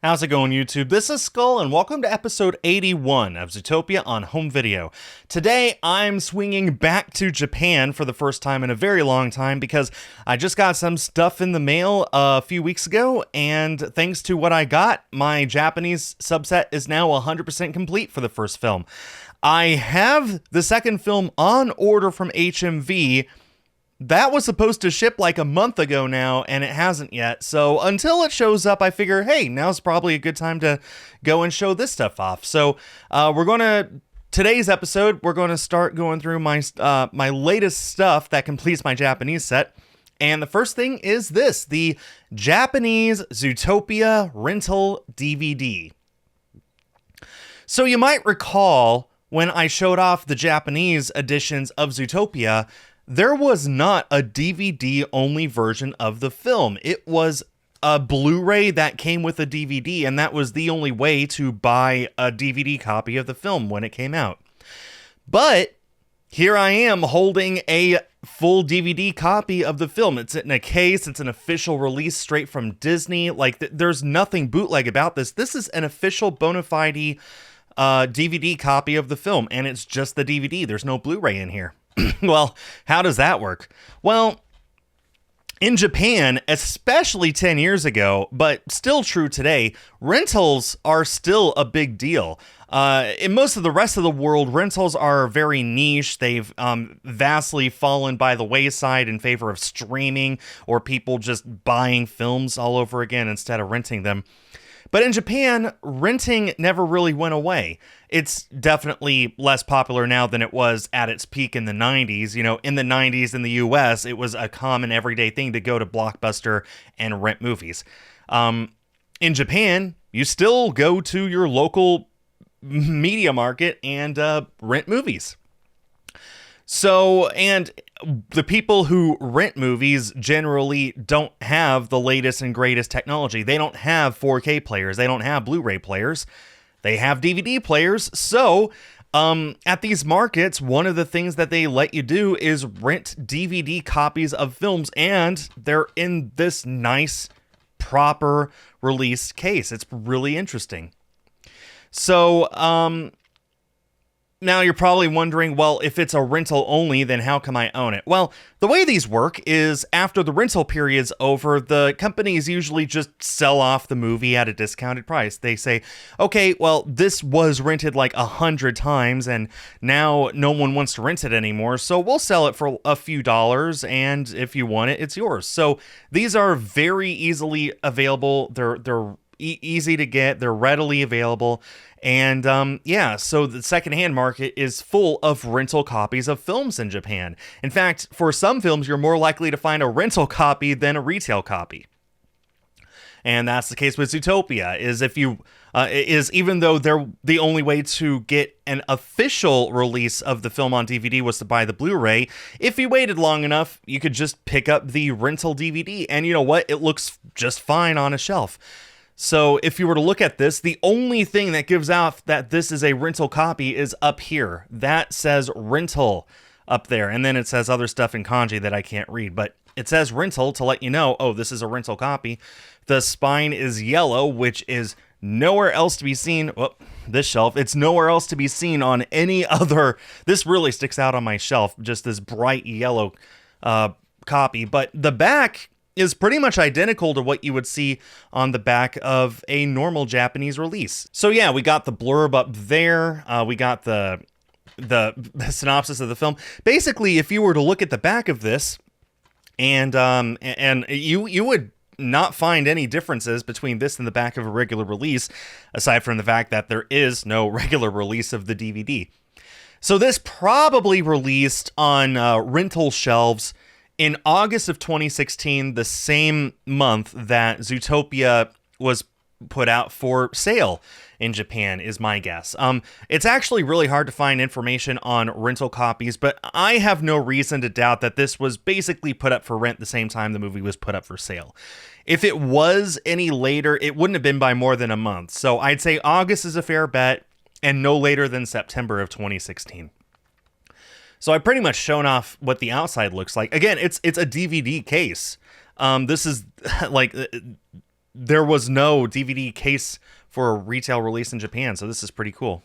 How's it going, YouTube? This is Skull, and welcome to episode 81 of Zootopia on home video. Today, I'm swinging back to Japan for the first time in a very long time because I just got some stuff in the mail a few weeks ago, and thanks to what I got, my Japanese subset is now 100% complete for the first film. I have the second film on order from HMV. That was supposed to ship like a month ago now, and it hasn't yet. So until it shows up, I figure, hey, now's probably a good time to go and show this stuff off. So today's episode, we're going to start going through my latest stuff that completes my Japanese set. And the first thing is this, the Japanese Zootopia rental DVD. So you might recall when I showed off the Japanese editions of Zootopia, there was not a DVD-only version of the film. It was a Blu-ray that came with a DVD, and that was the only way to buy a DVD copy of the film when it came out. But here I am holding a full DVD copy of the film. It's in a case. It's an official release straight from Disney. There's nothing bootleg about this. This is an official bona fide DVD copy of the film, and it's just the DVD. There's no Blu-ray in here. Well, how does that work? Well, in Japan, especially 10 years ago, but still true today, rentals are still a big deal. In most of the rest of the world, rentals are very niche. They've vastly fallen by the wayside in favor of streaming or people just buying films all over again instead of renting them. But in Japan, renting never really went away. It's definitely less popular now than it was at its peak in the 90s. You know, in the 90s in the US, it was a common everyday thing to go to Blockbuster and rent movies. In Japan, you still go to your local media market and rent movies. So, and the people who rent movies generally don't have the latest and greatest technology. They don't have 4K players. They don't have Blu-ray players. They have DVD players. So, at these markets, one of the things that they let you do is rent DVD copies of films, and they're in this nice, proper release case. It's really interesting. So, now you're probably wondering, well, if it's a rental only, then how come I own it? Well, the way these work is after the rental period's over, the companies usually just sell off the movie at a discounted price. They say, okay, well, this was rented like 100 times and now no one wants to rent it anymore, so we'll sell it for a few dollars, and if you want it, it's yours. So these are very easily available. They're easy to get. They're readily available. And so the secondhand market is full of rental copies of films in Japan. In fact, for some films, you're more likely to find a rental copy than a retail copy. And that's the case with Zootopia, even though the only way to get an official release of the film on DVD was to buy the Blu-ray, if you waited long enough, you could just pick up the rental DVD. And you know what? It looks just fine on a shelf. So if you were to look at this, the only thing that gives out that this is a rental copy is up here. That says rental up there. And then it says other stuff in kanji that I can't read. But it says rental to let you know, oh, this is a rental copy. The spine is yellow, which is nowhere else to be seen. Well, this shelf, it's nowhere else to be seen on any other. This really sticks out on my shelf, just this bright yellow copy. But the back is pretty much identical to what you would see on the back of a normal Japanese release. So yeah, we got the blurb up there. We got the synopsis of the film. Basically, if you were to look at the back of this, and you would not find any differences between this and the back of a regular release, aside from the fact that there is no regular release of the DVD. So this probably released on rental shelves in August of 2016, the same month that Zootopia was put out for sale in Japan, is my guess. It's actually really hard to find information on rental copies, but I have no reason to doubt that this was basically put up for rent the same time the movie was put up for sale. If it was any later, it wouldn't have been by more than a month. So I'd say August is a fair bet, and no later than September of 2016. So I've pretty much shown off what the outside looks like. Again, it's a DVD case. This is like there was no DVD case for a retail release in Japan, so this is pretty cool.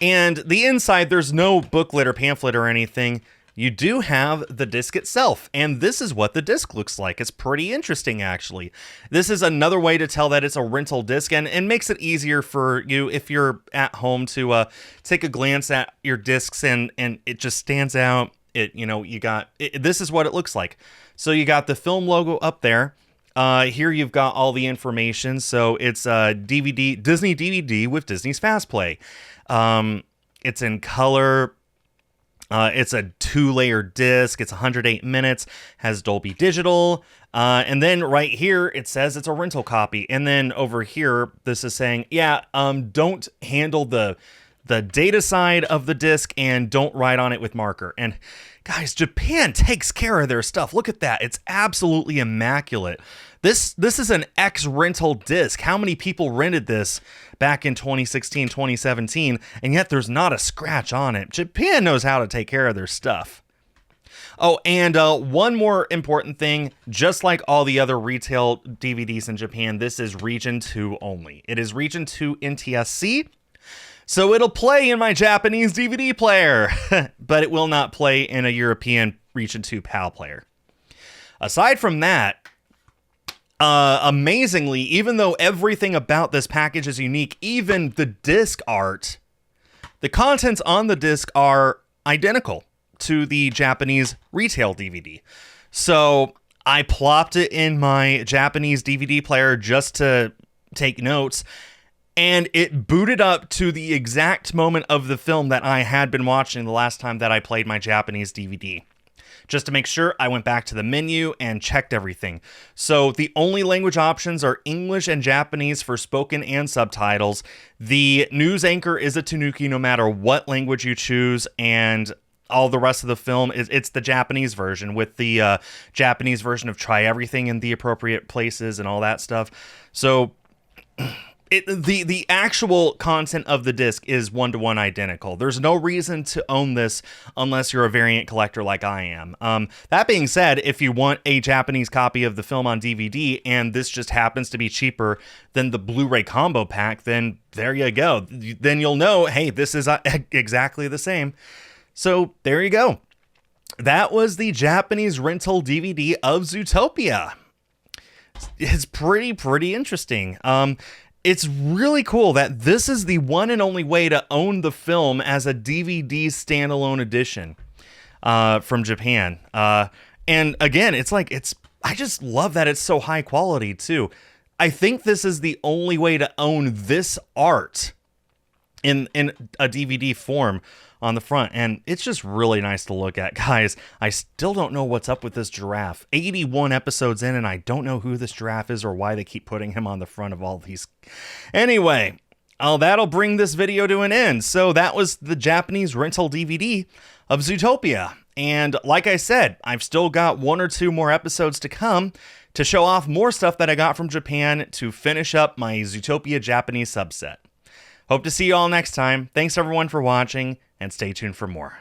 And the inside, there's no booklet or pamphlet or anything. You do have the disc itself, and this is what the disc looks like. It's pretty interesting, actually. This is another way to tell that it's a rental disc, and makes it easier for you if you're at home to take a glance at your discs, and it just stands out. This is what it looks like. So you got the film logo up there. Here you've got all the information. So it's a DVD, Disney DVD with Disney's Fast Play. It's in color. It's a 2-layer disc. It's 108 minutes, has Dolby Digital. And then right here, it says it's a rental copy. And then over here, this is saying, don't handle the data side of the disc and don't write on it with marker. And guys, Japan takes care of their stuff. Look at that. It's absolutely immaculate. This is an ex-rental disc. How many people rented this back in 2016, 2017, and yet there's not a scratch on it? Japan knows how to take care of their stuff. Oh, and one more important thing, just like all the other retail DVDs in Japan, this is Region 2 only. It is Region 2 NTSC, so it'll play in my Japanese DVD player, but it will not play in a European Region 2 PAL player. Aside from that, amazingly, even though everything about this package is unique, even the disc art, the contents on the disc are identical to the Japanese retail DVD. So I plopped it in my Japanese DVD player just to take notes, and it booted up to the exact moment of the film that I had been watching the last time that I played my Japanese DVD. Just to make sure, I went back to the menu and checked everything. So the only language options are English and Japanese for spoken and subtitles. The news anchor is a Tanuki no matter what language you choose, and all the rest of the film it's the Japanese version with the Japanese version of try everything in the appropriate places and all that stuff. So the actual content of the disc is 1-to-1 identical. There's no reason to own this unless you're a variant collector like I am. That being said, if you want a Japanese copy of the film on DVD and this just happens to be cheaper than the Blu-ray combo pack, then there you go. Then you'll know, hey, this is exactly the same. So there you go. That was the Japanese rental DVD of Zootopia. It's pretty interesting. It's really cool that this is the one and only way to own the film as a DVD standalone edition from Japan. And again, I just love that it's so high quality too. I think this is the only way to own this art in a DVD form on the front, and it's just really nice to look at. Guys, I still don't know what's up with this giraffe. 81 episodes in, and I don't know who this giraffe is or why they keep putting him on the front of all these. Anyway, that'll bring this video to an end. So that was the Japanese rental DVD of Zootopia. And like I said, I've still got 1 or 2 more episodes to come to show off more stuff that I got from Japan to finish up my Zootopia Japanese subset. Hope to see you all next time. Thanks everyone for watching, and stay tuned for more.